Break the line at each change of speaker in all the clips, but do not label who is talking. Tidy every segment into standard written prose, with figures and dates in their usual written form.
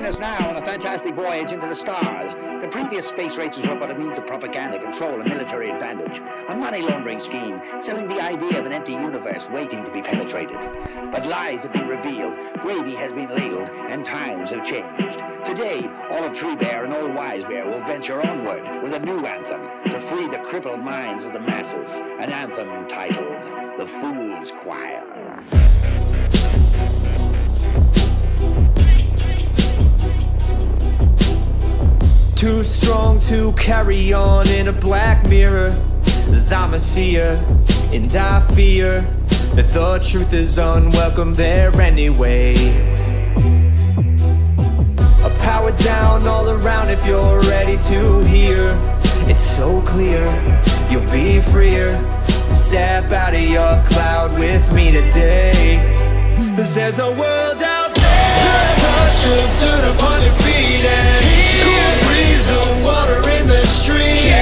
join us now on a fantastic voyage into the stars. The previous space races were but a means of propaganda, control, and military advantage. A money laundering scheme, selling the idea of an empty universe waiting to be penetrated. But lies have been revealed, gravy has been ladled, and times have changed. Today, Olive Tree Bear and Old Wise Bear will venture onward with a new anthem to free the crippled minds of the masses. An anthem titled The Fool's Choir.
Too strong to carry on in a black mirror, as I'm a seer, and I fear that the truth is unwelcome there anyway. A power down all around if you're ready to hear. It's so clear, you'll be freer. Step out of your cloud with me today, 'cause there's a world out there. The touch of dirt upon your feet and cool breeze of water in the stream.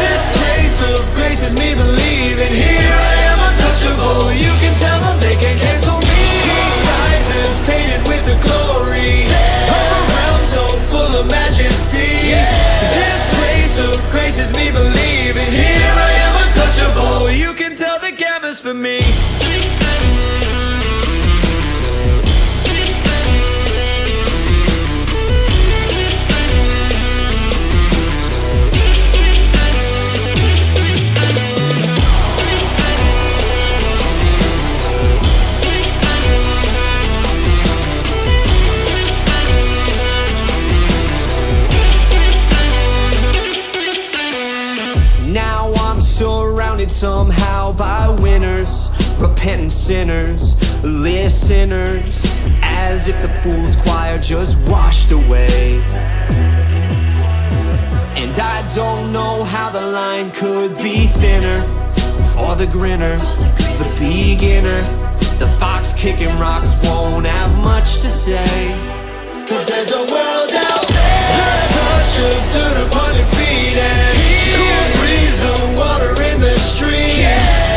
This place of grace is me believing. Here I am untouchable. You can tell them they can't cancel me. Horizons painted with the glory of a realm so full of majesty. This place of grace is me believing. Here I am untouchable. You can tell the gamma's for me. Somehow by winners, repentant sinners, listeners, as if the fool's choir just washed away. And I don't know how the line could be thinner for the grinner, the beginner. The fox kicking rocks won't have much to say, 'cause there's a world out there. The touch of dirt upon your feet and cool breeze of water in the stream.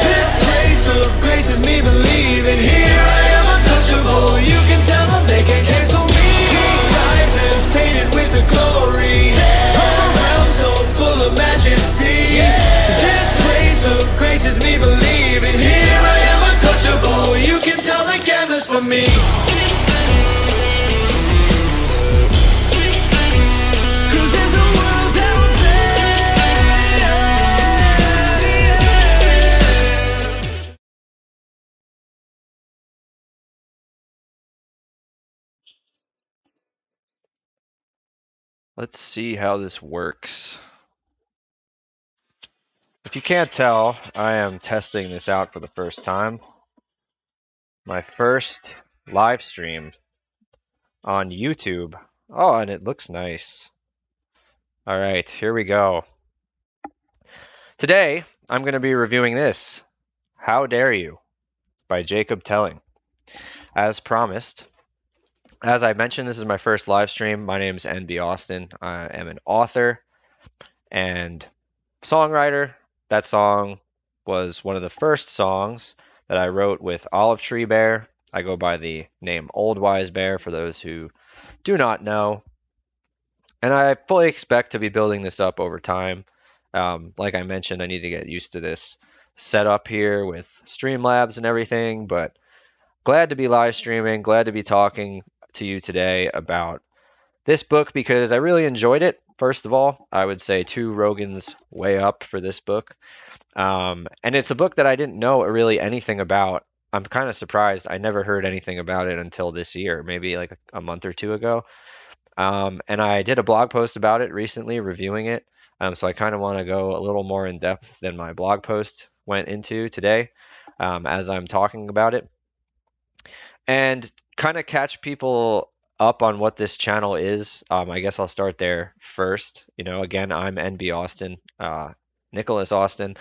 This place of grace is me believing. Here I am untouchable. You can tell them they can't cancel me. Horizons painted with the glory of a realm so full of majesty. This place of grace is me believing. Here I am untouchable. You can tell the canvas for me.
Let's see how this works. If you can't tell, I am testing this out for the first time. My first live stream on YouTube. Oh, and it looks nice. All right, here we go. Today, I'm going to be reviewing this, How Dare You, by Jacob Telling. As promised, as I mentioned, this is my first live stream. My name is NB Austin. I am an author and songwriter. That song was one of the first songs that I wrote with Olive Tree Bear. I go by the name Old Wise Bear for those who do not know. And I fully expect to be building this up over time. Like I mentioned, I need to get used to this setup here with Streamlabs and everything, but glad to be live streaming, glad to be talking to you today about this book because I really enjoyed it. First of all, I would say 2 Rogans way up for this book. And it's a book that I didn't know really anything about. I'm kind of surprised. I never heard anything about it until this year, maybe like a month or 2 ago. And I did a blog post about it recently, reviewing it. So I kind of want to go a little more in depth than my blog post went into today as I'm talking about it. And kind of catch people up on what this channel is. I guess I'll start there first. Again, I'm NB Austin, Nicholas Austin,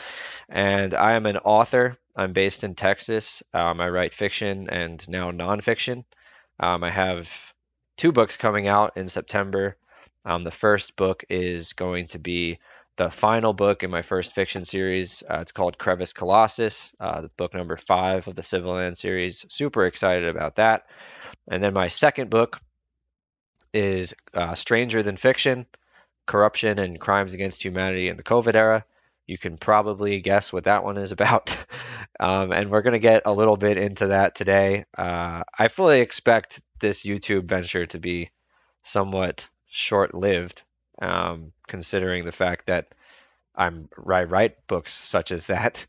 and I am an author. I'm based in Texas. I write fiction and now nonfiction. I have 2 books coming out in September. The first book is going to be the final book in my first fiction series. It's called Crevice Colossus, book number 5 of the Civil Land series. Super excited about that. And then my second book is Stranger Than Fiction, Corruption and Crimes Against Humanity in the COVID Era. You can probably guess what that one is about. And we're going to get a little bit into that today. I fully expect this YouTube venture to be somewhat short-lived, considering the fact that I write books such as that.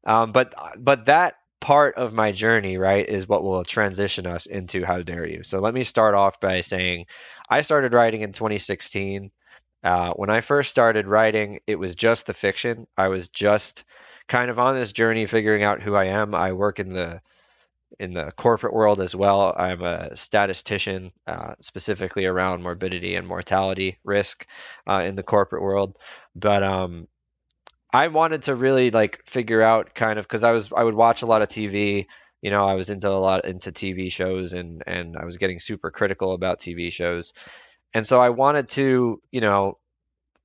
But that part of my journey, right, is what will transition us into How Dare You. So let me start off by saying I started writing in 2016. When I first started writing, it was just the fiction. I was just kind of on this journey figuring out who I am. I work in the corporate world as well. I'm a statistician, specifically around morbidity and mortality risk in the corporate world. But I wanted to really like figure out kind of because I would watch a lot of TV. I was into TV shows and I was getting super critical about TV shows. And so I wanted to,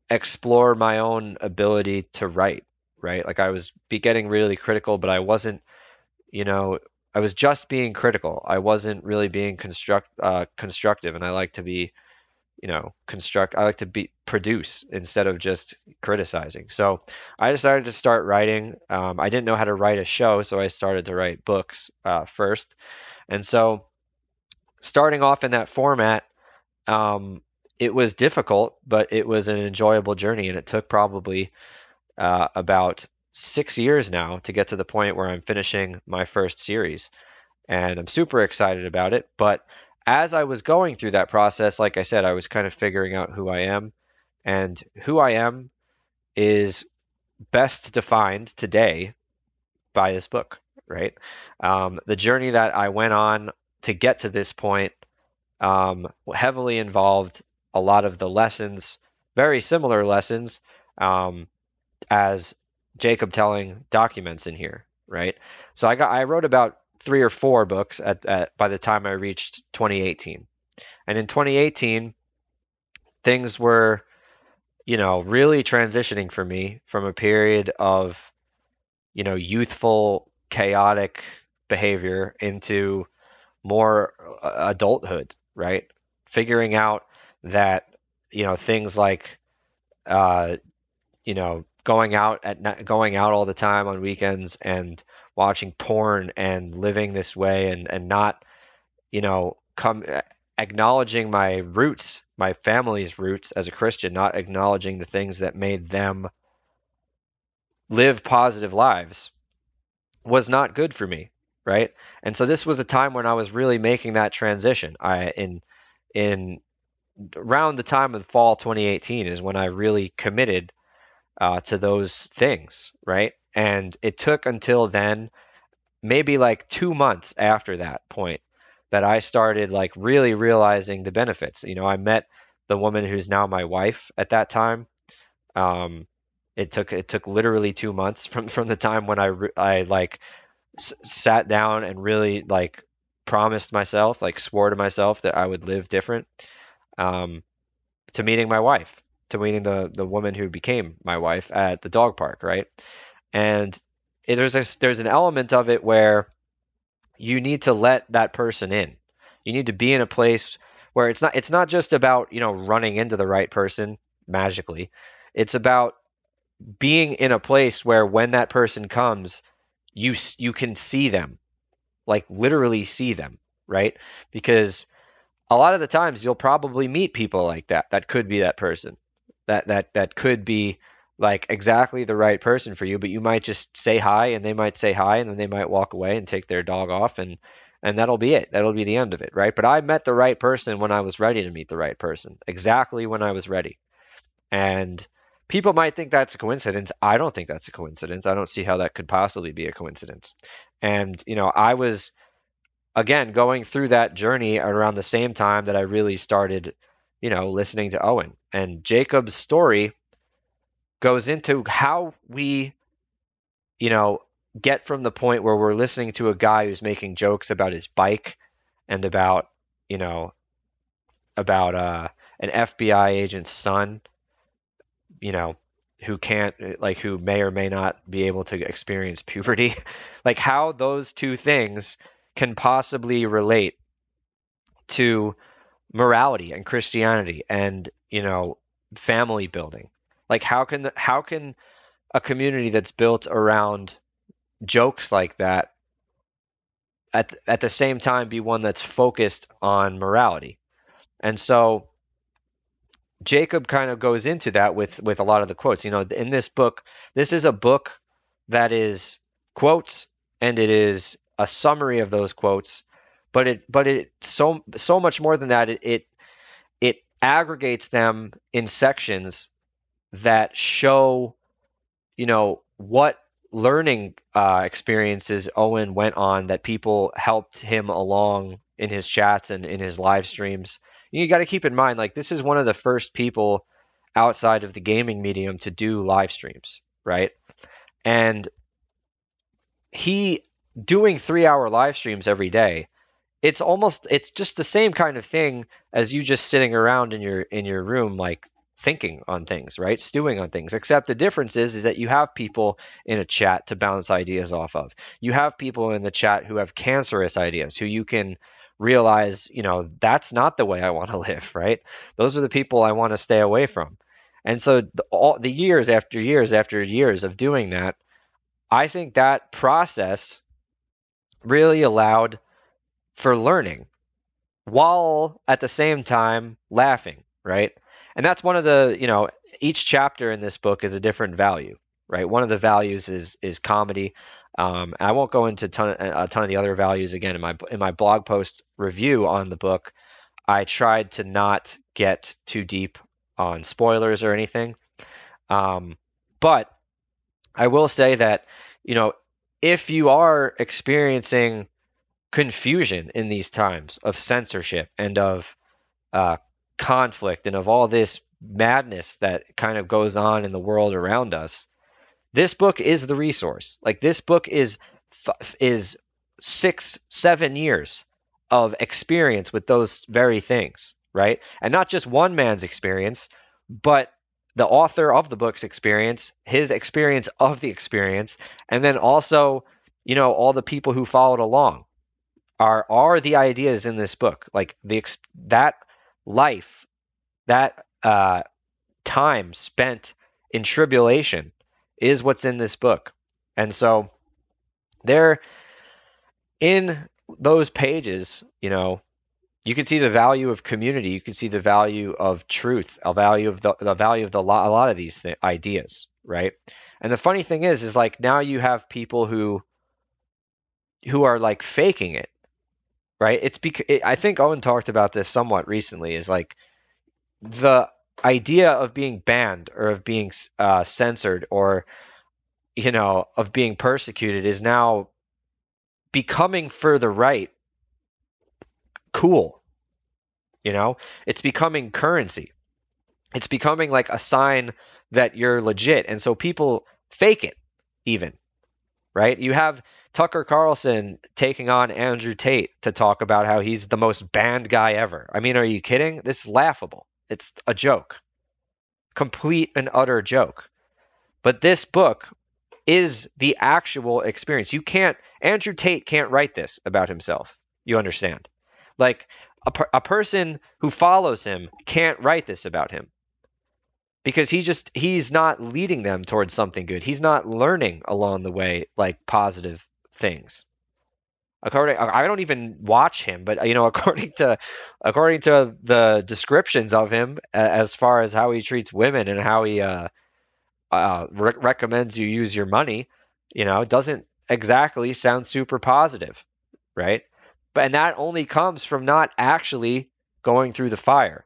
explore my own ability to write, right? Like I was getting really critical, but I wasn't, I was just being critical. I wasn't really being constructive, and I like to be, I like to produce instead of just criticizing. So I decided to start writing. I didn't know how to write a show, so I started to write books first. And so starting off in that format, it was difficult, but it was an enjoyable journey, and it took probably about 6 years now to get to the point where I'm finishing my first series, and I'm super excited about it. But as I was going through that process, like I said, I was kind of figuring out who I am, and who I am is best defined today by this book, right? The journey that I went on to get to this point heavily involved a lot of the lessons, very similar lessons, as Jacob Telling documents in here, right? So I wrote about 3 or 4 books by the time I reached 2018. And in 2018, things were, really transitioning for me from a period of, youthful, chaotic behavior into more adulthood, right? Figuring out that, things like, going out all the time on weekends and watching porn and living this way and not, acknowledging my roots, my family's roots as a Christian, not acknowledging the things that made them live positive lives was not good for me, right? And so this was a time when I was really making that transition. In around the time of fall 2018 is when I really committed to those things, right? And it took until then, maybe like 2 months after that point, that I started like really realizing the benefits. I met the woman who's now my wife at that time. It took literally 2 months from the time when I sat down and really like promised myself, like swore to myself that I would live different, to meeting my wife, to meeting the woman who became my wife at the dog park, right? And there's an element of it where you need to let that person in. You need to be in a place where it's not just about, running into the right person magically. It's about being in a place where when that person comes, you can see them, like literally see them, right? Because a lot of the times you'll probably meet people like that could be that person, that could be like exactly the right person for you, but you might just say hi and they might say hi and then they might walk away and take their dog off, and that'll be it. That'll be the end of it, right? But I met the right person when I was ready to meet the right person, exactly when I was ready. And people might think that's a coincidence. I don't think that's a coincidence. I don't see how that could possibly be a coincidence. And, I was, again, going through that journey around the same time that I really started, listening to Owen. And Jacob's story goes into how we, get from the point where we're listening to a guy who's making jokes about his bike and about an FBI agent's son, who may or may not be able to experience puberty, like how those two things can possibly relate to morality and Christianity and, family building. Like how can a community that's built around jokes like that at the same time be one that's focused on morality? And so Jacob kind of goes into that with a lot of the quotes. In this book, this is a book that is quotes, and it is a summary of those quotes, but it so much more than that. It aggregates them in sections that show, what learning experiences Owen went on, that people helped him along in his chats and in his live streams. You got to keep in mind, like, this is one of the first people outside of the gaming medium to do live streams, right? And he doing 3-hour live streams every day, it's just the same kind of thing as you just sitting around in your room, like, thinking on things, right? Stewing on things. Except the difference is that you have people in a chat to bounce ideas off of. You have people in the chat who have cancerous ideas, who you can realize, that's not the way I want to live, right? Those are the people I want to stay away from. And so all the years after years after years of doing that, I think that process really allowed for learning while at the same time laughing, right? And that's one of the, each chapter in this book is a different value, right? One of the values is comedy. I won't go into a ton of the other values again in my blog post review on the book. I tried to not get too deep on spoilers or anything, but I will say that if you are experiencing confusion in these times of censorship and of conflict and of all this madness that kind of goes on in the world around us, this book is the resource. Like, this book is 6-7 years of experience with those very things, right? And not just one man's experience, but the author of the book's experience, his experience of the experience, and then also, all the people who followed along are the ideas in this book. Like, that life, that time spent in tribulation is what's in this book. And so there, in those pages, you can see the value of community. You can see the value of truth, a value of the value of a lot of these ideas, right? And the funny thing is like, now you have people who are like faking it, right? I think Owen talked about this somewhat recently, is like the idea of being banned or of being censored or, of being persecuted is now becoming, for the right, cool. It's becoming currency. It's becoming like a sign that you're legit. And so people fake it even, right? You have Tucker Carlson taking on Andrew Tate to talk about how he's the most banned guy ever. I mean, are you kidding? This is laughable. It's a joke. Complete and utter joke. But this book is the actual experience. Andrew Tate can't write this about himself. You understand? Like, a person who follows him can't write this about him, because he's not leading them towards something good. He's not learning along the way, like, positive things. I don't even watch him, but according to the descriptions of him, as far as how he treats women and how he recommends you use your money, doesn't exactly sound super positive, right? And that only comes from not actually going through the fire.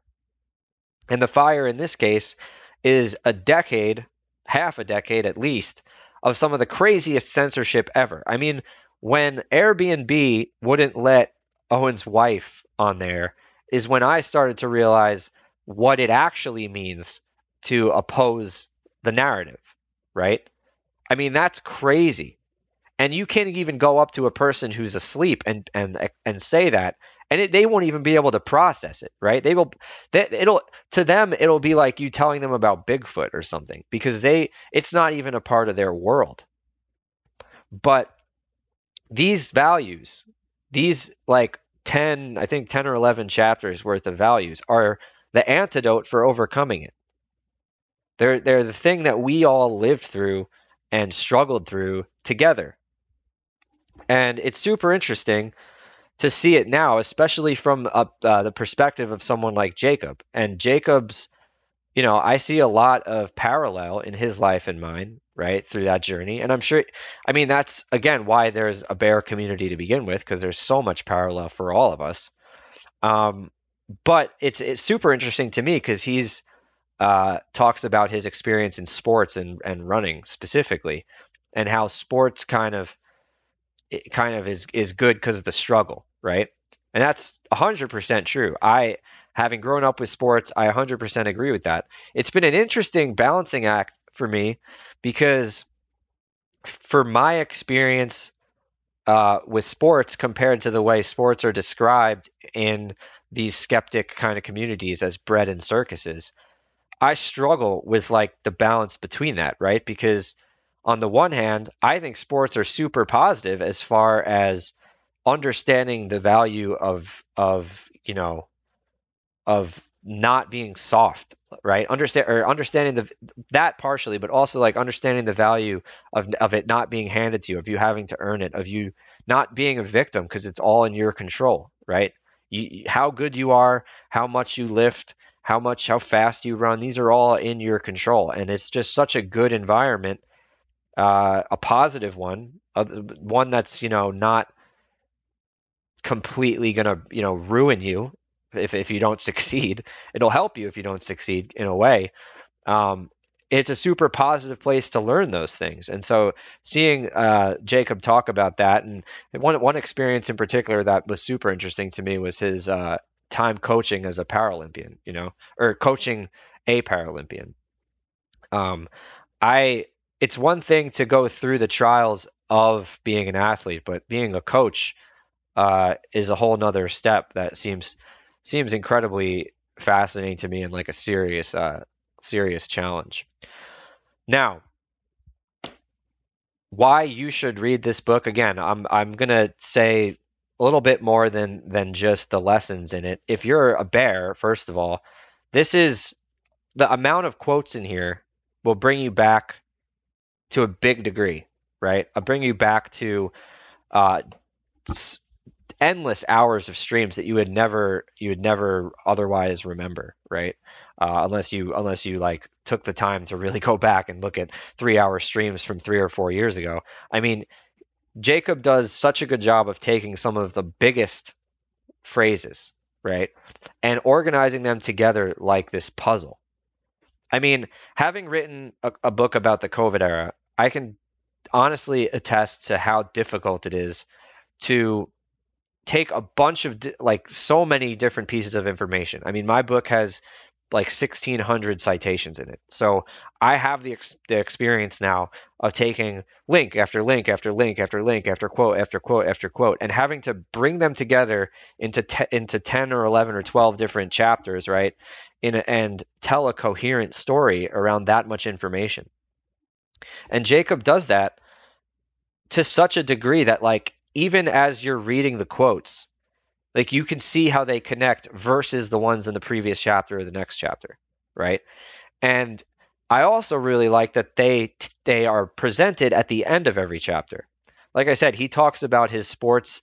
And the fire in this case is half a decade at least, of some of the craziest censorship ever. I mean, when Airbnb wouldn't let Owen's wife on there is when I started to realize what it actually means to oppose the narrative, right? I mean, that's crazy. And you can't even go up to a person who's asleep and say that, and they won't even be able to process it, right? To them, it'll be like you telling them about Bigfoot or something, because it's not even a part of their world. But these values, these like 10, I think 10 or 11 chapters worth of values are the antidote for overcoming it. They're the thing that we all lived through and struggled through together. And it's super interesting to see it now, especially from the perspective of someone like Jacob. And Jacob's, I see a lot of parallel in his life and mine, right, through that journey. And I'm sure, that's again why there's a bear community to begin with, because there's so much parallel for all of us. But it's super interesting to me because he's talks about his experience in sports and running specifically, and how sports kind of is good because of the struggle, right? And that's 100% true. Having grown up with sports, I 100% agree with that. It's been an interesting balancing act for me because for my experience with sports compared to the way sports are described in these skeptic kind of communities as bread and circuses, I struggle with like the balance between that, right? Because on the one hand, I think sports are super positive as far as understanding the value of not being soft, right? Understanding that partially, but also like understanding the value of it not being handed to you, of you having to earn it, of you not being a victim because it's all in your control, right? How good you are, how much you lift, how fast you run, these are all in your control. And it's just such a good environment, a positive one, one that's, not completely going to, ruin you if you don't succeed. It'll help you if you don't succeed in a way. It's a super positive place to learn those things. And so seeing Jacob talk about that, and one experience in particular that was super interesting to me was his time coaching as a Paralympian, or coaching a Paralympian. It's one thing to go through the trials of being an athlete, but being a coach is a whole nother step that seems incredibly fascinating to me and like a serious challenge. Now, why you should read this book, again, I'm gonna say a little bit more than just the lessons in it. If you're a bear, first of all, this is the amount of quotes in here will bring you back to a big degree, right? I'll bring you back to endless hours of streams that you would never otherwise remember, right? Unless you like took the time to really go back and look at 3-hour streams from 3 or 4 years ago. Jacob does such a good job of taking some of the biggest phrases, right, and organizing them together like this puzzle. Having written a book about the COVID era, I can honestly attest to how difficult it is to take a bunch of so many different pieces of information. My book has like 1,600 citations in it. So I have the experience now of taking link after link after link after link after quote after quote after quote and having to bring them together into 10 or 11 or 12 different chapters, right? And tell a coherent story around that much information. And Jacob does that to such a degree that like even as you're reading the quotes, like you can see how they connect versus the ones in the previous chapter or the next chapter, right? And I also really like that they are presented at the end of every chapter. Like I said, he talks about his sports,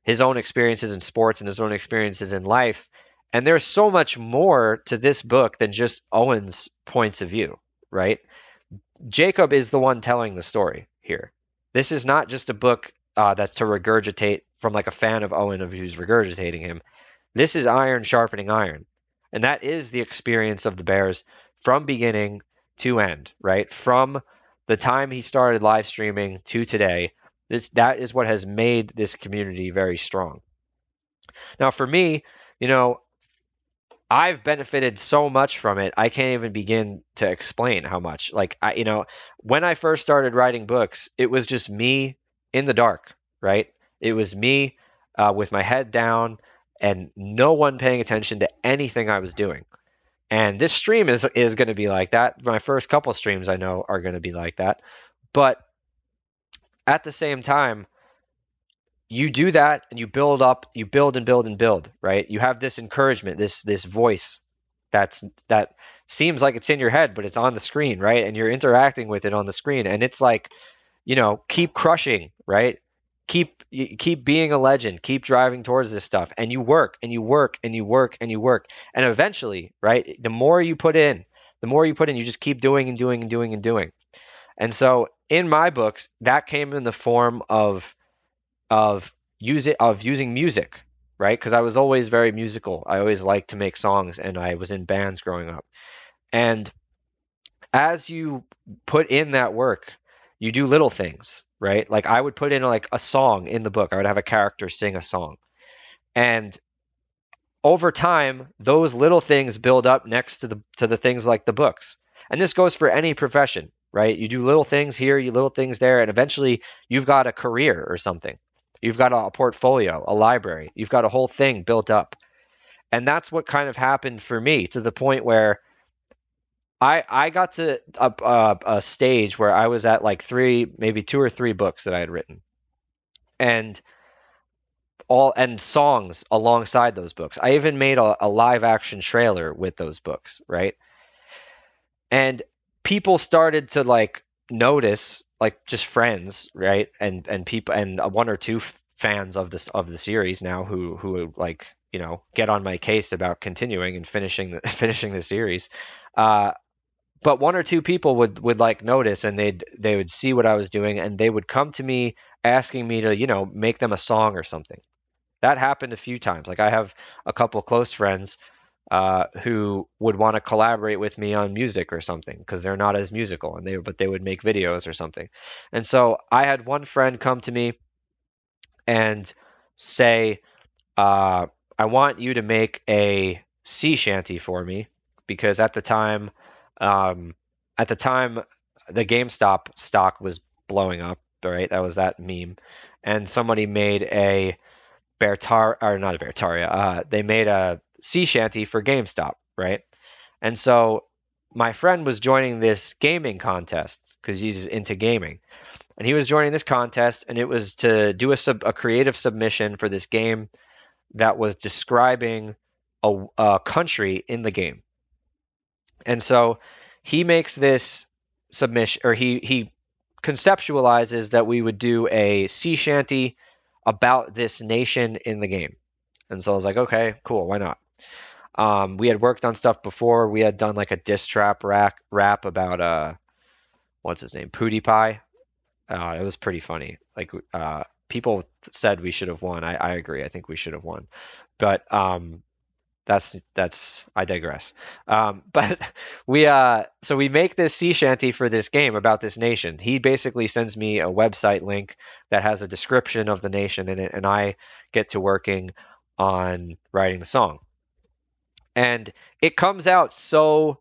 his own experiences in sports and his own experiences in life. And there's so much more to this book than just Owen's points of view, right? Jacob is the one telling the story here. This is not just a book that's to regurgitate from like a fan of Owen of who's regurgitating him. This is iron sharpening iron. And that is the experience of the Bears from beginning to end, right? From the time he started live streaming to today, that is what has made this community very strong. Now, for me, I've benefited so much from it. I can't even begin to explain how much. Like, when I first started writing books, it was just me in the dark, right? It was me with my head down and no one paying attention to anything I was doing. And this stream is going to be like that. My first couple streams I know are going to be like that. But at the same time, you do that and you build up, you build and build and build, right? You have this encouragement, this voice that seems like it's in your head, but it's on the screen, right? And you're interacting with it on the screen, and it's like, keep crushing, right? Keep being a legend, keep driving towards this stuff, and you work and you work and you work and you work, and eventually, right? The more you put in, you just keep doing and doing and doing and doing. And so in my books, that came in the form of using music, right? Because I was always very musical. I always liked to make songs, and I was in bands growing up. And as you put in that work, you do little things, right? Like I would put in like a song in the book. I would have a character sing a song. And over time, those little things build up next to the things like the books. And this goes for any profession, right? You do little things here, you little things there, and eventually you've got a career or something. You've got a portfolio, a library. You've got a whole thing built up. And that's what kind of happened for me, to the point where I got to a stage where I was at like maybe 2 or 3 books that I had written, and songs alongside those books. I even made a live action trailer with those books, right? And people started to like notice, like just friends, right? And people, and 1 or 2 fans of the series now who like, get on my case about continuing and finishing the series. But 1 or 2 people would like notice, and they would see what I was doing, and they would come to me asking me to, make them a song or something. That happened a few times. Like I have a couple close friends who would want to collaborate with me on music or something, because they're not as musical, but they would make videos or something. And so I had one friend come to me and say, I want you to make a sea shanty for me, because at the time the GameStop stock was blowing up, right? That was that meme. And somebody made a not a Beartaria, they made a sea shanty for GameStop, right? And so my friend was joining this gaming contest because he's into gaming. And he was joining this contest, and it was to do a creative submission for this game that was describing a country in the game. And so he makes this submission, or he conceptualizes that we would do a sea shanty about this nation in the game. And so I was like, okay, cool, why not? We had worked on stuff before. We had done like a diss trap rap about what's his name, PewDiePie. It was pretty funny. Like people said we should have won. I agree. I think we should have won. But that's I digress. But so we make this sea shanty for this game about this nation. He basically sends me a website link that has a description of the nation in it, and I get to working on writing the song. And it comes out so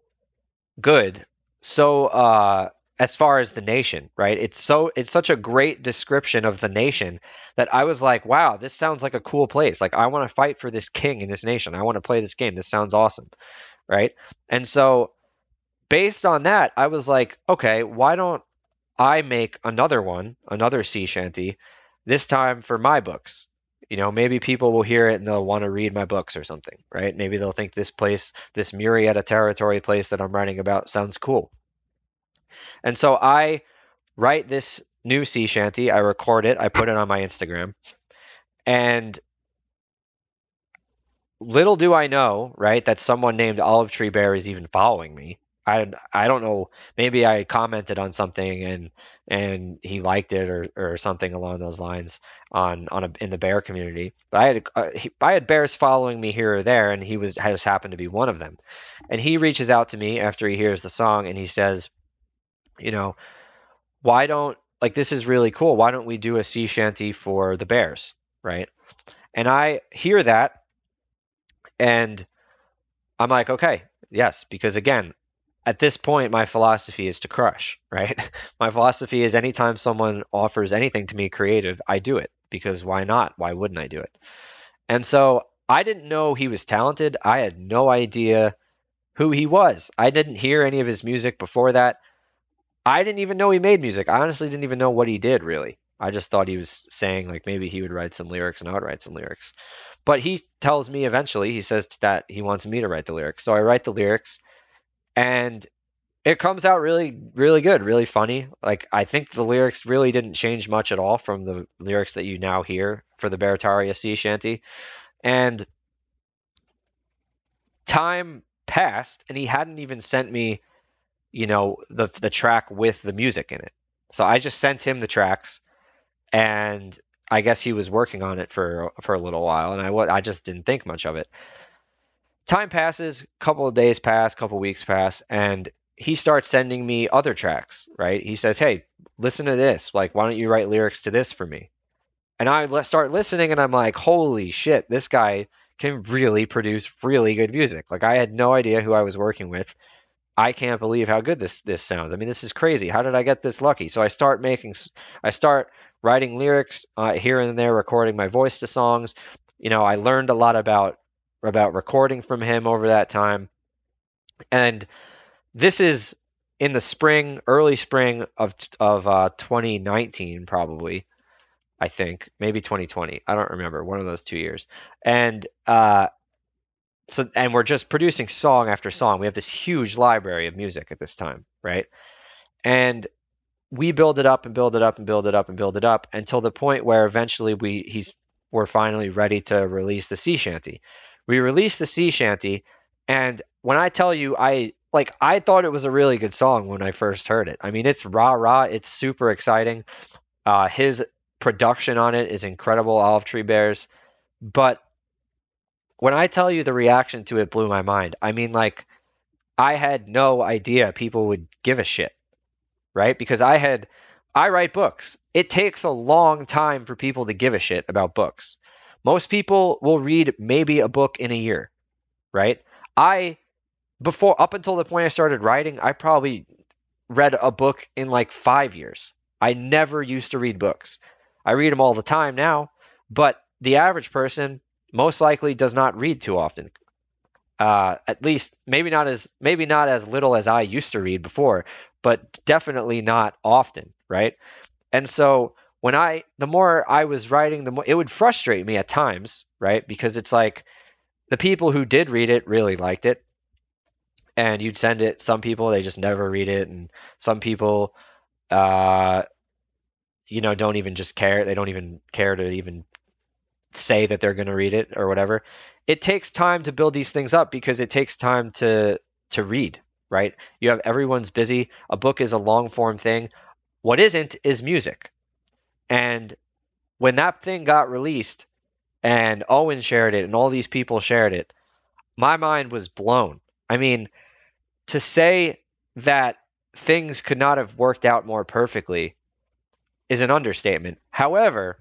good. So as far as the nation, right? It's such a great description of the nation that I was like, wow, this sounds like a cool place. Like I want to fight for this king in this nation. I want to play this game. This sounds awesome, right? And so based on that, I was like, okay, why don't I make another sea shanty, this time for my books? Maybe people will hear it and they'll want to read my books or something, right? Maybe they'll think this place, this Murrieta Territory place that I'm writing about, sounds cool. And so I write this new sea shanty, I record it, I put it on my Instagram, and little do I know, right, that someone named Olive Tree Bear is even following me. I don't know, maybe I commented on something and he liked it or something along those lines in the bear community. But I had bears following me here or there, and he just happened to be one of them. And he reaches out to me after he hears the song, and he says, why don't, like, this is really cool. Why don't we do a sea shanty for the bears, right? And I hear that, and I'm like, okay, yes, because again, at this point, my philosophy is to crush, right? My philosophy is anytime someone offers anything to me creative, I do it, because why not? Why wouldn't I do it? And so I didn't know he was talented. I had no idea who he was. I didn't hear any of his music before that. I didn't even know he made music. I honestly didn't even know what he did, really. I just thought he was saying like maybe he would write some lyrics and I would write some lyrics. But he tells me eventually, he says that he wants me to write the lyrics. So I write the lyrics and it comes out really, really good, really funny. Like I think the lyrics really didn't change much at all from the lyrics that you now hear for the Barataria sea shanty. And time passed and he hadn't even sent me, the track with the music in it. So I just sent him the tracks and I guess he was working on it for a little while and I just didn't think much of it. Time passes, couple of days pass, couple weeks pass, and he starts sending me other tracks, right? He says, "Hey, listen to this. Like, why don't you write lyrics to this for me?" And I start listening and I'm like, "Holy shit, this guy can really produce really good music." Like I had no idea who I was working with. I can't believe how good this sounds. I mean, this is crazy. How did I get this lucky? So I start writing lyrics here and there, recording my voice to songs. I learned a lot about recording from him over that time. And this is in the spring, early spring of 2019, probably. I think maybe 2020. I don't remember, one of those 2 years. And and we're just producing song after song. We have this huge library of music at this time, right? And we build it up and build it up and build it up and build it up until the point where eventually we're finally ready to release the sea shanty. We released the sea shanty, and when I tell you, I thought it was a really good song when I first heard it. I mean, it's rah, it's super exciting. His production on it is incredible, Olive Tree Bears. But when I tell you the reaction to it blew my mind, I mean, like, I had no idea people would give a shit, right? Because I write books. It takes a long time for people to give a shit about books. Most people will read maybe a book in a year, right? Up until the point I started writing, I probably read a book in like 5 years. I never used to read books. I read them all the time now, but the average person most likely does not read too often. At least maybe not as little as I used to read before, but definitely not often, right? And so the more I was writing, the more it would frustrate me at times, right? Because it's like the people who did read it really liked it, and you'd send it. Some people, they just never read it, and some people, don't even just care. They don't even care to even say that they're going to read it or whatever. It takes time to build these things up because it takes time to read, right? Everyone's busy. A book is a long form thing. What isn't is music. And when that thing got released and Owen shared it and all these people shared it, my mind was blown. I mean, to say that things could not have worked out more perfectly is an understatement. However,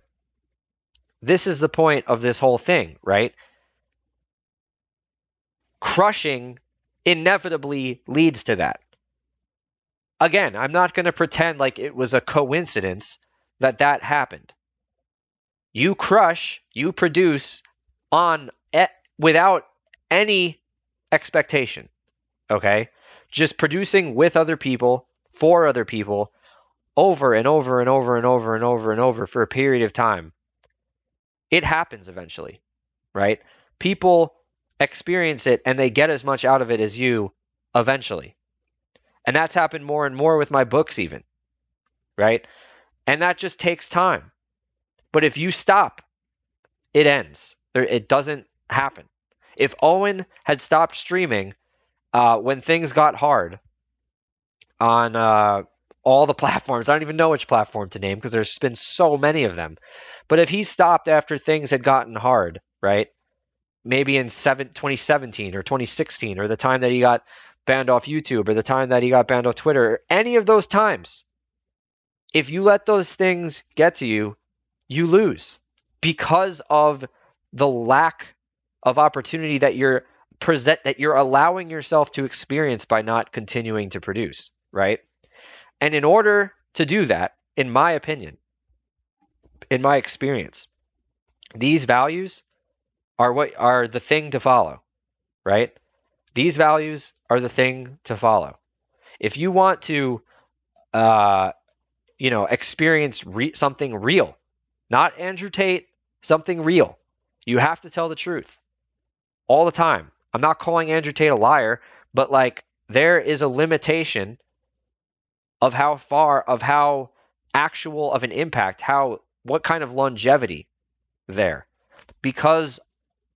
this is the point of this whole thing, right? Crushing inevitably leads to that. Again, I'm not going to pretend like it was a coincidence that happened. You crush, you produce without any expectation, okay? Just producing with other people, for other people, over and over and over and over and over and over for a period of time. It happens eventually, right? People experience it and they get as much out of it as you eventually. And that's happened more and more with my books even, right? And that just takes time. But if you stop, it ends. It doesn't happen. If Owen had stopped streaming when things got hard on all the platforms, I don't even know which platform to name because there's been so many of them. But if he stopped after things had gotten hard, right? Maybe in 2017 or 2016 or the time that he got banned off YouTube or the time that he got banned off Twitter, any of those times, if you let those things get to you, you lose because of the lack of opportunity that you're allowing yourself to experience by not continuing to produce, right? And in order to do that, in my opinion, in my experience, these values are the thing to follow, right? These values are the thing to follow. If you want to, experience something real. Not Andrew Tate, something real. You have to tell the truth all the time. I'm not calling Andrew Tate a liar, but like there is a limitation of how actual of an impact, what kind of longevity there, because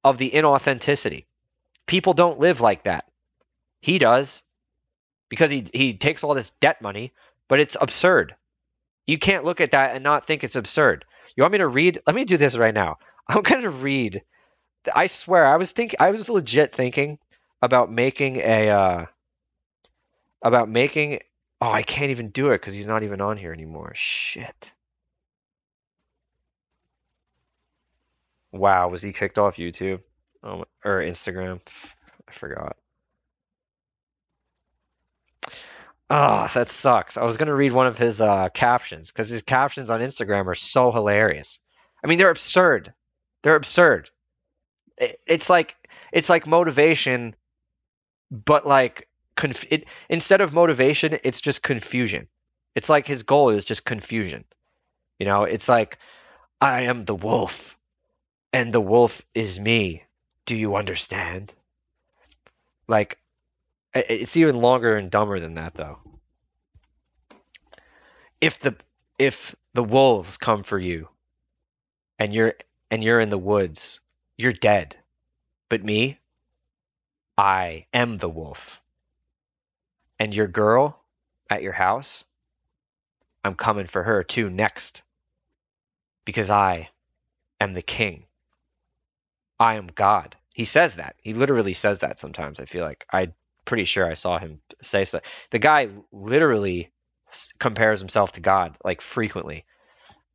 of the inauthenticity. People don't live like that. He does, because he takes all this debt money, but it's absurd. You can't look at that and not think it's absurd. You want me to read? Let me do this right now. I'm going to read. I swear, I was legit thinking about making oh, I can't even do it because he's not even on here anymore. Shit. Wow, was he kicked off YouTube? Or Instagram? I forgot. Ah, that sucks. I was gonna read one of his captions because his captions on Instagram are so hilarious. I mean, they're absurd. They're absurd. It's like motivation, but like instead of motivation, it's just confusion. It's like his goal is just confusion. It's like, I am the wolf, and the wolf is me. Do you understand? Like, it's even longer and dumber than that, though. If the wolves come for you, and you're in the woods, you're dead. But me, I am the wolf. And your girl at your house, I'm coming for her too next. Because I am the king. I am God. He says that. He literally says that sometimes, I feel like. I'm pretty sure I saw him say so. The guy literally compares himself to God, like frequently.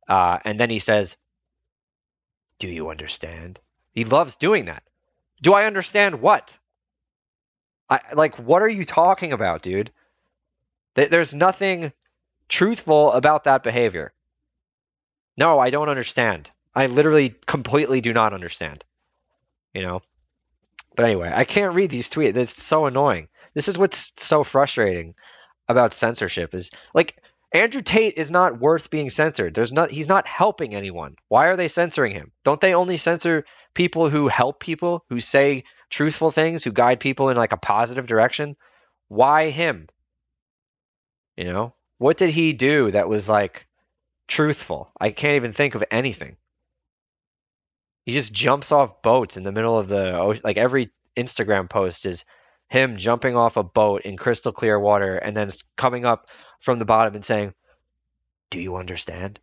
And then he says, do you understand? He loves doing that. Do I understand what? What are you talking about, dude? There's nothing truthful about that behavior. No, I don't understand. I literally completely do not understand. But anyway, I can't read these tweets. It's so annoying. This is what's so frustrating about censorship is like Andrew Tate is not worth being censored. He's not helping anyone. Why are they censoring him? Don't they only censor people who help people, who say truthful things, who guide people in like a positive direction? Why him? What did he do that was like truthful? I can't even think of anything. He just jumps off boats in the middle of the ocean. Like every Instagram post is him jumping off a boat in crystal clear water and then coming up from the bottom and saying, do you understand?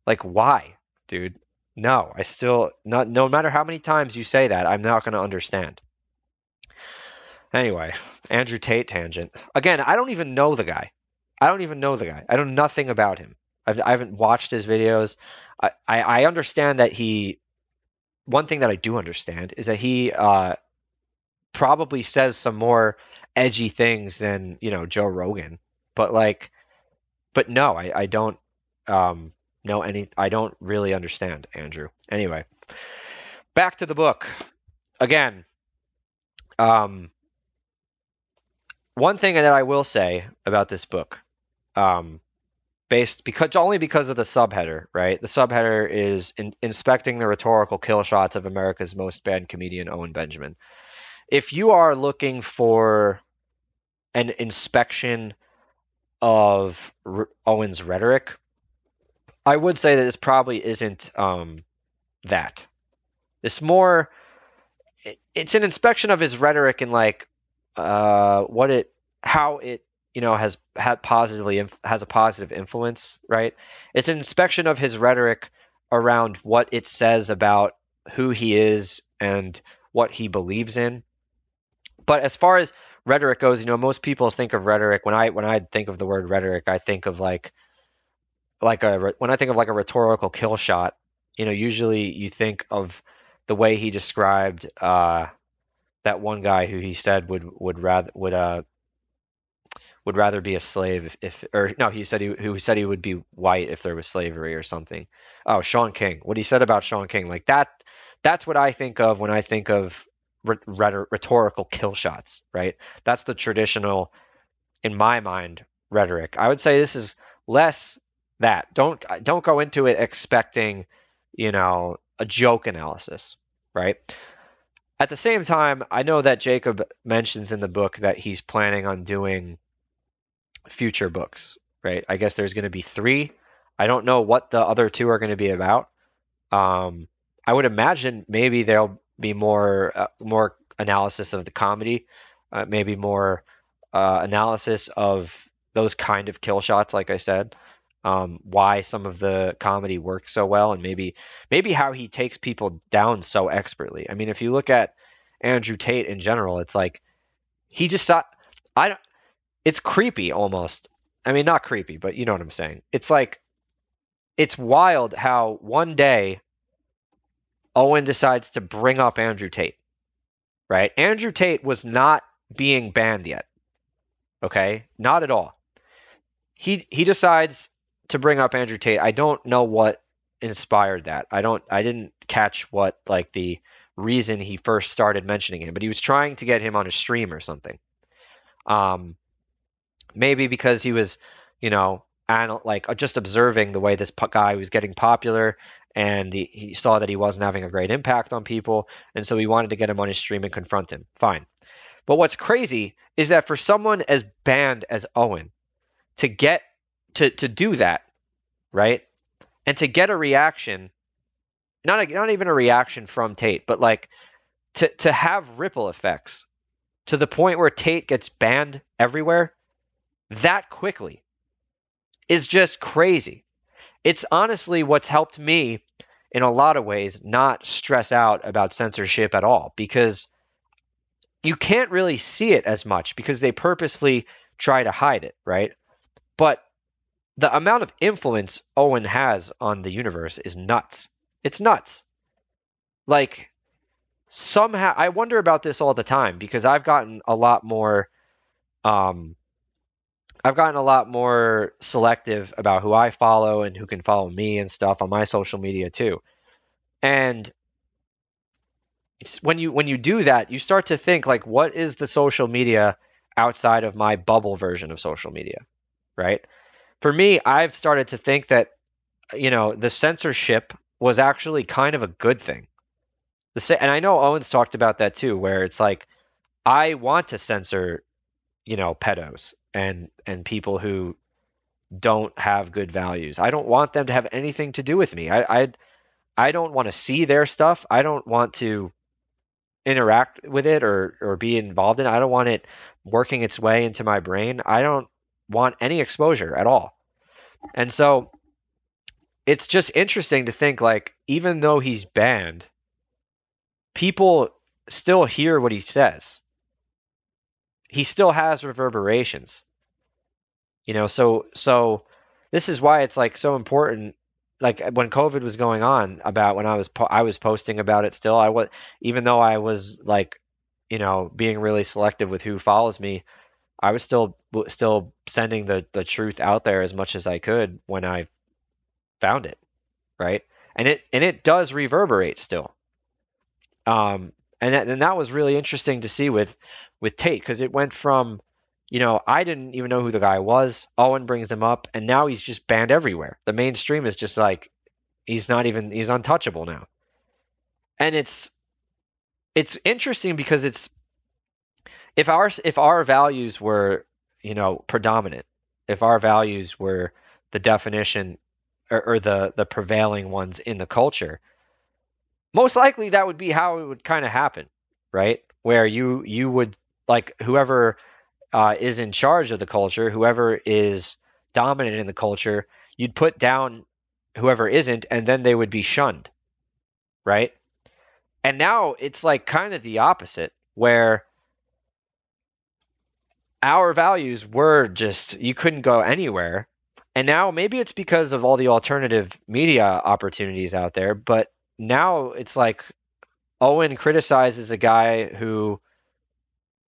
Like, why, dude? No, no matter how many times you say that, I'm not going to understand. Anyway, Andrew Tate tangent. Again, I don't even know the guy. I know nothing about him. I haven't watched his videos. I understand that one thing that I do understand is that he probably says some more edgy things than, Joe Rogan. But no, I don't know I don't really understand Andrew. Anyway, back to the book. Again, one thing that I will say about this book, only because of the subheader, right? The subheader is inspecting the rhetorical kill shots of America's most banned comedian, Owen Benjamin. If you are looking for an inspection of Owen's rhetoric, I would say that this probably isn't that. It's more, it's an inspection of his rhetoric and like how it has a positive influence, right? It's an inspection of his rhetoric around what it says about who he is and what he believes in. But as far as rhetoric goes, most people think of rhetoric. When I think of the word rhetoric, I think of when I think of like a rhetorical kill shot. Usually you think of the way he described that one guy who he said would rather be a slave he said he would be white if there was slavery or something. Oh, Shaun King. What he said about Shaun King, like that's what I think of when I think of rhetorical kill shots, right? That's the traditional, in my mind, rhetoric. I would say this is less that. Don't go into it expecting, a joke analysis, right? At the same time, I know that Jacob mentions in the book that he's planning on doing future books, right? I guess there's going to be 3. I don't know what the other 2 are going to be about. I would imagine maybe there'll be more analysis of the comedy, maybe more analysis of those kind of kill shots, like I said, why some of the comedy works so well, and maybe how he takes people down so expertly. I mean, if you look at Andrew Tate in general, it's like he just saw. I don't. It's creepy almost. I mean, not creepy, but you know what I'm saying. It's like it's wild how one day Owen decides to bring up Andrew Tate, right? Andrew Tate was not being banned yet. Okay? Not at all. He decides to bring up Andrew Tate. I don't know what inspired that. I didn't catch what like the reason he first started mentioning him, but he was trying to get him on a stream or something. Maybe because he was, just observing the way this guy was getting popular, and he saw that he wasn't having a great impact on people, and so he wanted to get him on his stream and confront him. Fine. But what's crazy is that for someone as banned as Owen to get to do that, right? And to get a reaction, not even a reaction from Tate, but like to have ripple effects to the point where Tate gets banned everywhere that quickly is just crazy. It's honestly what's helped me in a lot of ways not stress out about censorship at all, because you can't really see it as much because they purposefully try to hide it, right? But the amount of influence Owen has on the universe is nuts. It's nuts. Like, somehow, I wonder about this all the time because I've gotten a lot more selective about who I follow and who can follow me and stuff on my social media too. And when you do that, you start to think like, what is the social media outside of my bubble version of social media, right? For me, I've started to think that, the censorship was actually kind of a good thing. And I know Owen's talked about that too, where it's like, I want to censor, pedos and people who don't have good values. I don't want them to have anything to do with me. I don't want to see their stuff. I don't want to interact with it or be involved in it. I don't want it working its way into my brain. I don't want any exposure at all. And so it's just interesting to think like, even though he's banned, people still hear what he says. He still has reverberations. So this is why it's like so important. Like when COVID was going on, about when I was posting about it still, even though I was like, being really selective with who follows me, I was still sending the truth out there as much as I could when I found it, right? And it does reverberate still. And that was really interesting to see with Tate, because it went from, I didn't even know who the guy was. Owen brings him up, and now he's just banned everywhere. The mainstream is just like, he's untouchable now. And it's interesting because if our values were, predominant, if our values were the definition or the prevailing ones in the culture, most likely that would be how it would kind of happen, right? Where you would, like, whoever is in charge of the culture, whoever is dominant in the culture, you'd put down whoever isn't, and then they would be shunned, right? And now it's like kind of the opposite, where our values were just, you couldn't go anywhere. And now maybe it's because of all the alternative media opportunities out there, but now it's like Owen criticizes a guy who,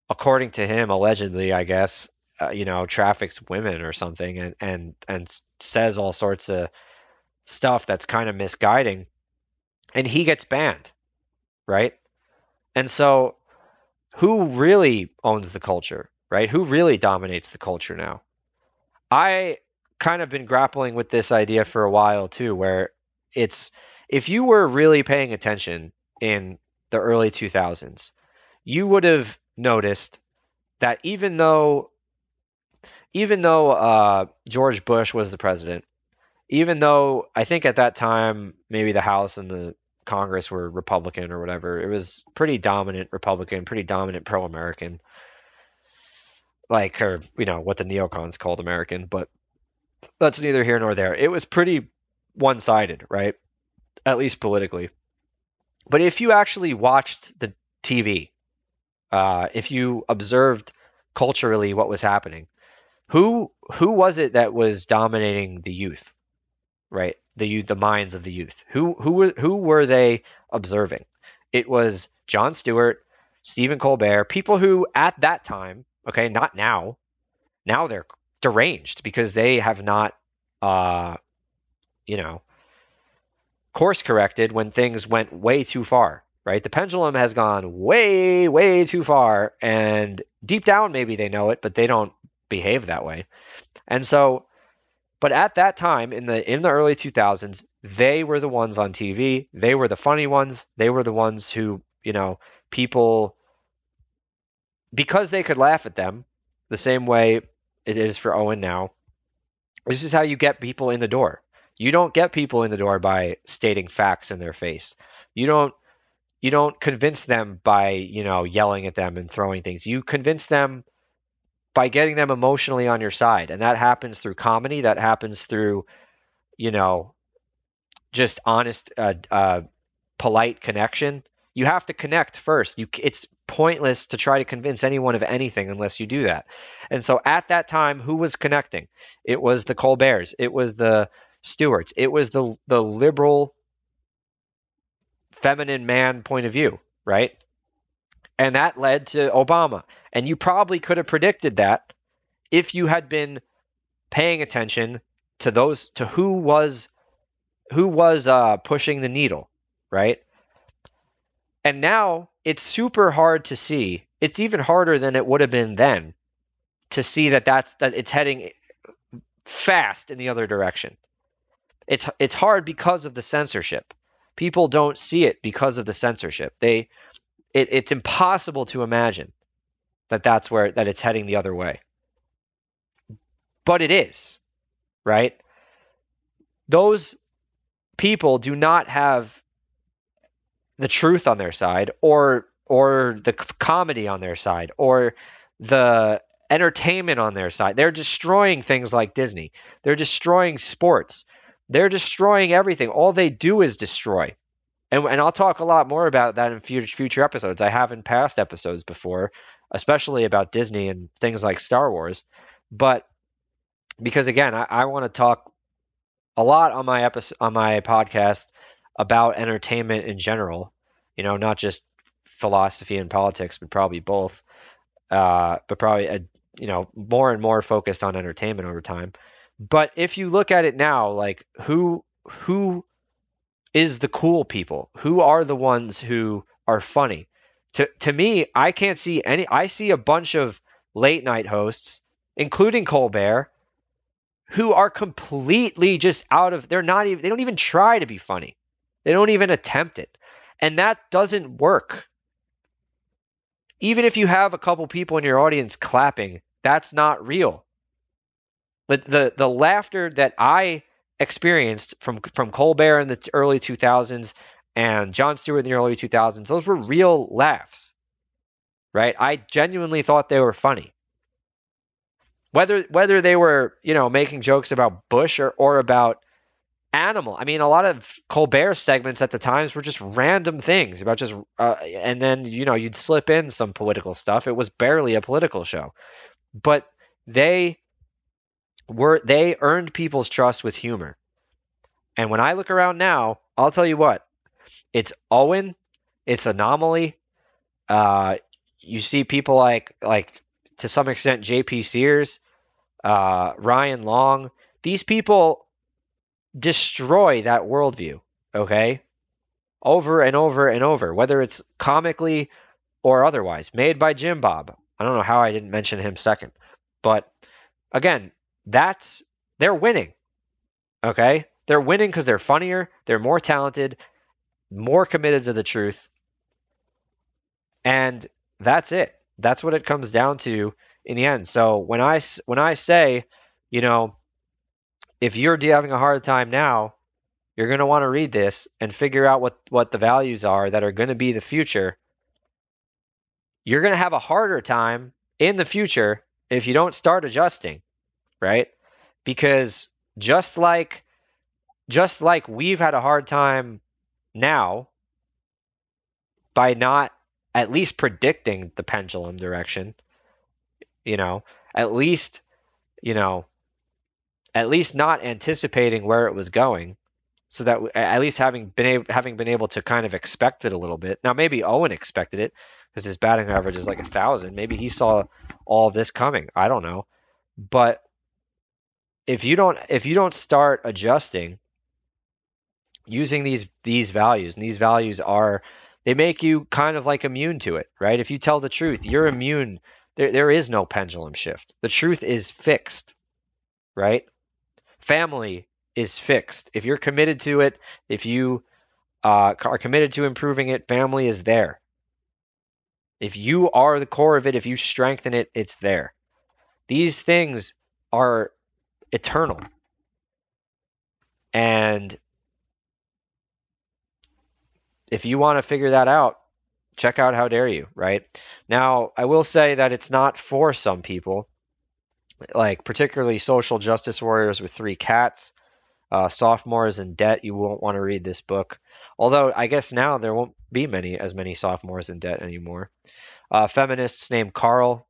according to him, allegedly, I guess, traffics women or something, and says all sorts of stuff that's kind of misguiding, and he gets banned, right? And so who really owns the culture, right? Who really dominates the culture now? I kind of been grappling with this idea for a while too, where it's if you were really paying attention in the early 2000s, you would have noticed that even though George Bush was the president, even though I think at that time maybe the House and the Congress were Republican or whatever, it was pretty dominant Republican, pretty dominant pro-American, like, or what the neocons called American, but that's neither here nor there. It was pretty one-sided, right? At least politically. But if you actually watched the TV, if you observed culturally what was happening, who was it that was dominating the youth, right? The minds of the youth. Who were they observing? It was Jon Stewart, Stephen Colbert, people who at that time, okay, not now. Now they're deranged because they have not, course corrected when things went way too far, right? The pendulum has gone way, way too far, and deep down maybe they know it, but they don't behave that way. And so, but at that time in the early 2000s, they were the ones on TV. They were the funny ones. They were the ones who, people, because they could laugh at them the same way it is for Owen now. This is how you get people in the door. You don't get people in the door by stating facts in their face. You don't convince them by, yelling at them and throwing things. You convince them by getting them emotionally on your side. And that happens through comedy. That happens through, just honest, polite connection. You have to connect first. It's pointless to try to convince anyone of anything unless you do that. And so at that time, who was connecting? It was the Colberts. It was the Stewarts. It was the liberal feminine man point of view, right? And that led to Obama. And you probably could have predicted that if you had been paying attention to who was pushing the needle, right? And now it's super hard to see. It's even harder than it would have been then to see that it's heading fast in the other direction. It's hard because of the censorship. People don't see it because of the censorship. It's impossible to imagine that it's heading the other way. But it is, right? Those people do not have the truth on their side, or the comedy on their side, or the entertainment on their side. They're destroying things like Disney. They're destroying sports. They're destroying everything. All they do is destroy. And I'll talk a lot more about that in future episodes. I have in past episodes before, especially about Disney and things like Star Wars. But because again, I want to talk a lot on my podcast about entertainment in general. Not just philosophy and politics, but probably both. But probably more and more focused on entertainment over time. But if you look at it now, like who is the cool people? Who are the ones who are funny? To me, I can't see any. I see a bunch of late night hosts, including Colbert, who are completely just they don't even try to be funny. They don't even attempt it. And that doesn't work. Even if you have a couple people in your audience clapping, that's not real. The laughter that I experienced from Colbert in the early 2000s and Jon Stewart in the early 2000s, those were real laughs, right? I genuinely thought they were funny. Whether they were, making jokes about Bush or about animal. I mean, a lot of Colbert segments at the times were just random things about just, and then, you'd slip in some political stuff. It was barely a political show, but they earned people's trust with humor. And when I look around now, I'll tell you what, it's Owen, it's Anomaly. You see people like to some extent J.P. Sears, Ryan Long. These people destroy that worldview, okay? Over and over and over, whether it's comically or otherwise. Made by Jim Bob. I don't know how I didn't mention him second. But again, that's they're winning. Okay? They're winning because they're funnier, they're more talented, more committed to the truth. And that's it. That's what it comes down to in the end. So when I say, you know, if you're having a hard time now, you're going to want to read this and figure out what the values are that are going to be the future. You're going to have a harder time in the future if you don't start adjusting, right? Because just like we've had a hard time now by not at least predicting the pendulum direction, at least not anticipating where it was going, so that at least having been able to kind of expect it a little bit. Now maybe Owen expected it because his batting average is like 1,000. Maybe he saw all of this coming. I don't know. But if you don't start adjusting using these values, and these values they make you kind of like immune to it, right? If you tell the truth, you're immune. There is no pendulum shift. The truth is fixed, right? Family is fixed. If you're committed to it, if you are committed to improving it, family is there. If you are the core of it, if you strengthen it, it's there. These things are eternal. And if you want to figure that out, check out How Dare You, right? Now, I will say that it's not for some people, like particularly social justice warriors with 3 cats, sophomores in debt. You won't want to read this book. Although I guess now there won't be as many sophomores in debt anymore. Feminists named Carl,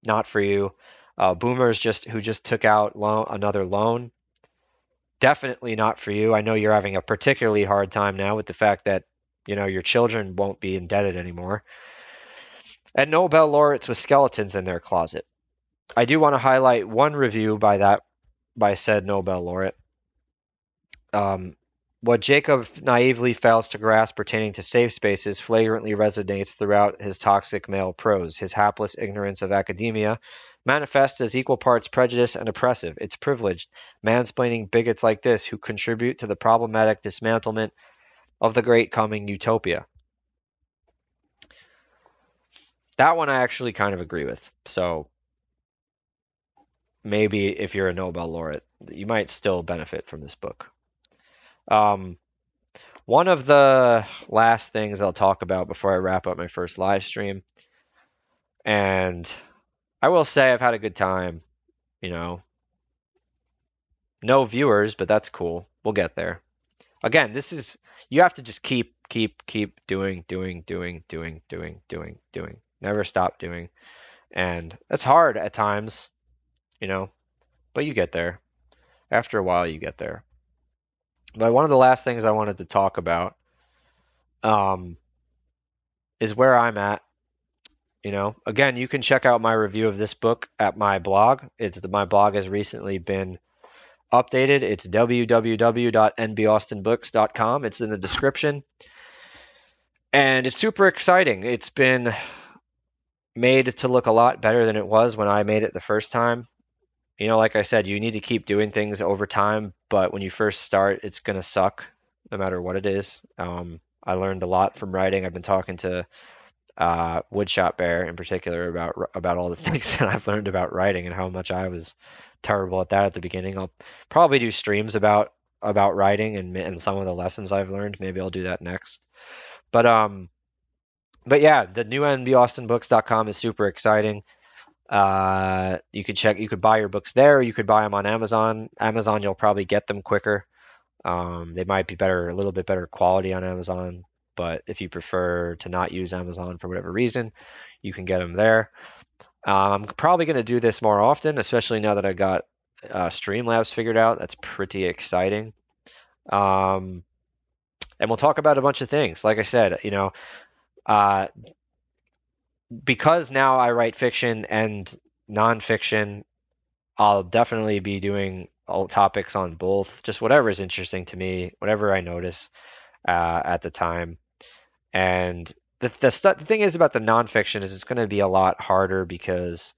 not for you. Boomers who just took out another loan, definitely not for you. I know you're having a particularly hard time now with the fact that your children won't be indebted anymore. And Nobel laureates with skeletons in their closet. I do want to highlight one review by said Nobel laureate. What Jacob naively fails to grasp pertaining to safe spaces flagrantly resonates throughout his toxic male prose. His hapless ignorance of academia manifests as equal parts prejudice and oppressive. It's privileged, mansplaining bigots like this who contribute to the problematic dismantlement of the great coming utopia. That one I actually kind of agree with. So maybe if you're a Nobel laureate, you might still benefit from this book. One of the last things I'll talk about before I wrap up my first live stream, and I will say I've had a good time, no viewers, but that's cool. We'll get there. Again, you have to just keep doing. Never stop doing. And that's hard at times, but you get there. After a while, you get there. But one of the last things I wanted to talk about is where I'm at. Again, you can check out my review of this book at my blog. My blog has recently been updated. It's www.nbaustinbooks.com. It's in the description. And it's super exciting. It's been made to look a lot better than it was when I made it the first time. Like I said, you need to keep doing things over time, but when you first start, it's going to suck no matter what it is. I learned a lot from writing. I've been talking to Woodshop Bear in particular about all the things that I've learned about writing and how much I was terrible at that at the beginning. I'll probably do streams about writing and some of the lessons I've learned. Maybe I'll do that next. But yeah, the new nbaustinbooks.com is super exciting. You could buy your books there, or you could buy them on Amazon. Amazon, you'll probably get them quicker. They might be a little bit better quality on Amazon, but if you prefer to not use Amazon for whatever reason, you can get them there. I'm probably going to do this more often, especially now that I got Streamlabs figured out. That's pretty exciting. And we'll talk about a bunch of things. Like I said, because now I write fiction and nonfiction, I'll definitely be doing all topics on both, just whatever is interesting to me, whatever I notice at the time. And the thing is about the nonfiction is it's going to be a lot harder because,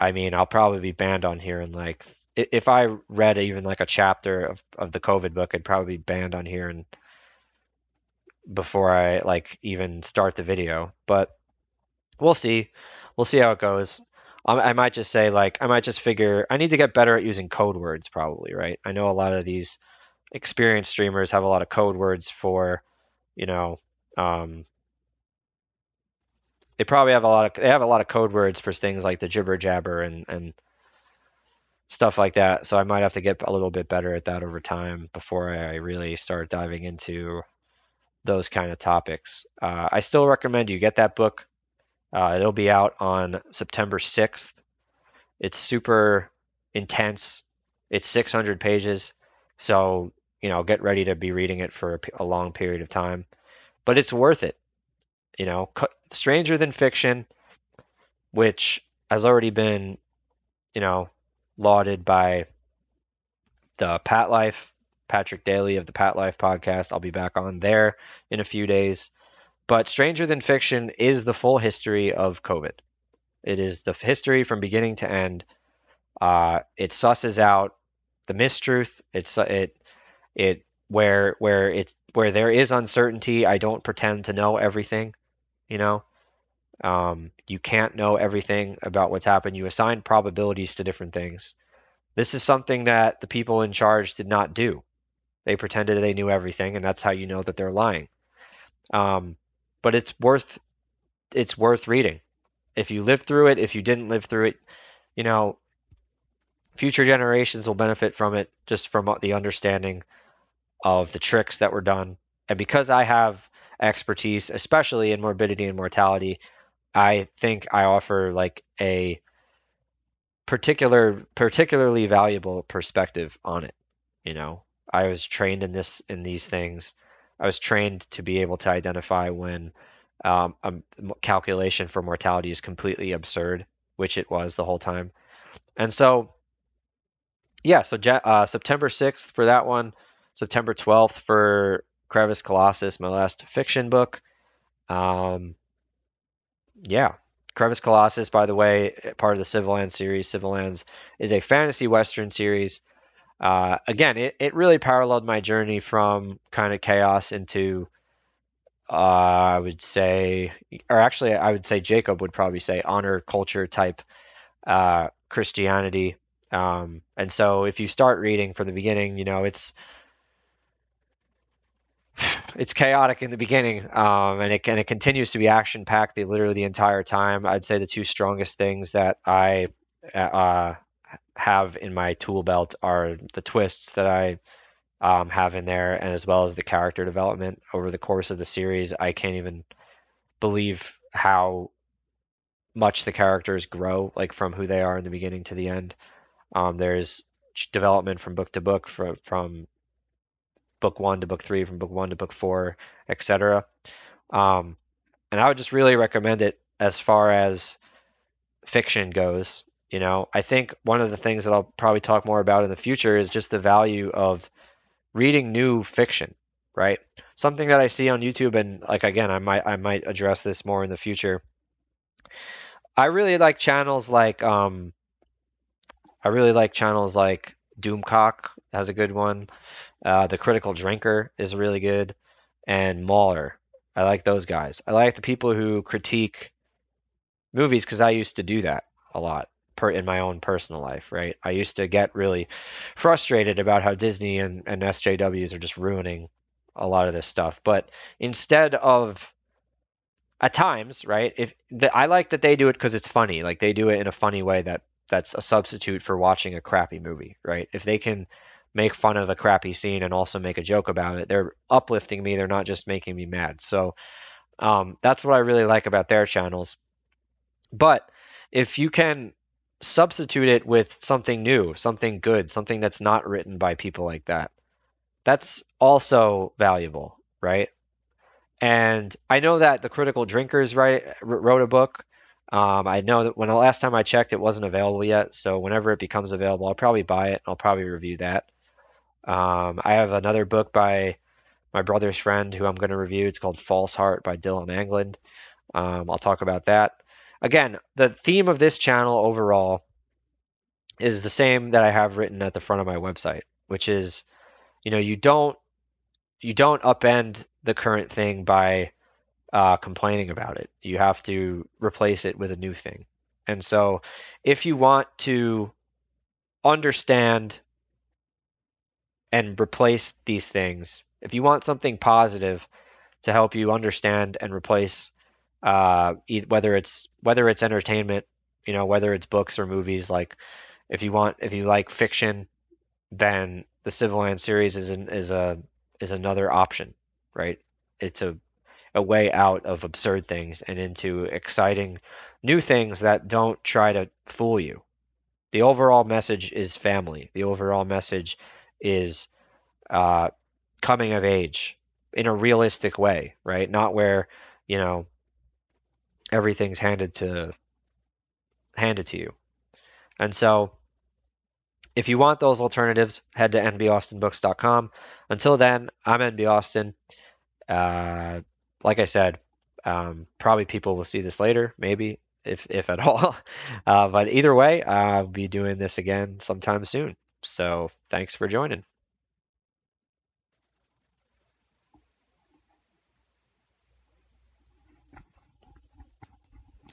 I'll probably be banned on here in like if I read even like a chapter of the COVID book, I'd probably be banned on here and before I like even start the video. But we'll see. We'll see how it goes. I might just say like I might just figure I need to get better at using code words probably, right? I know a lot of these experienced streamers have a lot of code words for, you know, they probably have a lot of code words for things like the jibber jabber and stuff like that. So I might have to get a little bit better at that over time before I really start diving into those kind of topics. I still recommend you get that book. It'll be out on September 6th. It's super intense. It's 600 pages. So, get ready to be reading it for a long period of time. But it's worth it. Stranger Than Fiction, which has already been, lauded by the Pat Life, Patrick Daly of the Pat Life podcast. I'll be back on there in a few days. But Stranger Than Fiction is the full history of COVID. It is the history from beginning to end. It susses out the mistruth. Where there is uncertainty. I don't pretend to know everything. You can't know everything about what's happened. You assign probabilities to different things. This is something that the people in charge did not do. They pretended they knew everything, and that's how you know that they're lying. But it's worth reading. If you live through it, if you didn't live through it, future generations will benefit from it, just from the understanding of the tricks that were done. And because I have expertise, especially in morbidity and mortality, I think I offer like a particularly valuable perspective on it. I was trained in these things. I was trained to be able to identify when a calculation for mortality is completely absurd, which it was the whole time. And so, yeah, so September 6th for that one, September 12th for Crevice Colossus, my last fiction book. Yeah, Crevice Colossus, by the way, part of the Civil Lands series. Civil Lands is a fantasy western series. Again, it really paralleled my journey from kind of chaos into, I would say Jacob would probably say honor culture type Christianity. And so if you start reading from the beginning, it's chaotic in the beginning, and it continues to be action packed literally the entire time. I'd say the two strongest things that I have in my tool belt are the twists that I have in there, and as well as the character development over the course of the series. I can't even believe how much the characters grow, like from who they are in the beginning to the end. There's development from book to book, from book 1 to book 3, from book 1 to book 4, etc. And I would just really recommend it as far as fiction goes. I think one of the things that I'll probably talk more about in the future is just the value of reading new fiction, right? Something that I see on YouTube, and like again, I might address this more in the future. I really like channels like Doomcock has a good one. The Critical Drinker is really good, and Mauler. I like those guys. I like the people who critique movies because I used to do that a lot in my own personal life, right? I used to get really frustrated about how Disney and SJWs are just ruining a lot of this stuff. But instead of, at times, right, I like that they do it because it's funny. Like they do it in a funny way that's a substitute for watching a crappy movie, right? If they can make fun of a crappy scene and also make a joke about it, they're uplifting me. They're not just making me mad. So that's what I really like about their channels. But if you can substitute it with something new, something good, something that's not written by people like that, that's also valuable, right? And I know that the Critical Drinkers wrote a book. I know that when the last time I checked, it wasn't available yet. So whenever it becomes available, I'll probably buy it. I'll probably review that. I have another book by my brother's friend who I'm going to review. It's called False Heart by Dylan Anglin. I'll talk about that. Again, the theme of this channel overall is the same that I have written at the front of my website, which is, you don't upend the current thing by complaining about it. You have to replace it with a new thing. And so, if you want to understand and replace these things, if you want something positive to help you understand and replace, whether it's entertainment, whether it's books or movies, like if you like fiction, then the Civil Land series is another option, right? It's a way out of absurd things and into exciting new things that don't try to fool you. The overall message is family. The overall message is coming of age in a realistic way, right? Not where, everything's handed to you. And so if you want those alternatives, head to nbaustinbooks.com. Until then, I'm NB Austin. Like I said, probably people will see this later, maybe, if at all. But either way, I'll be doing this again sometime soon. So thanks for joining.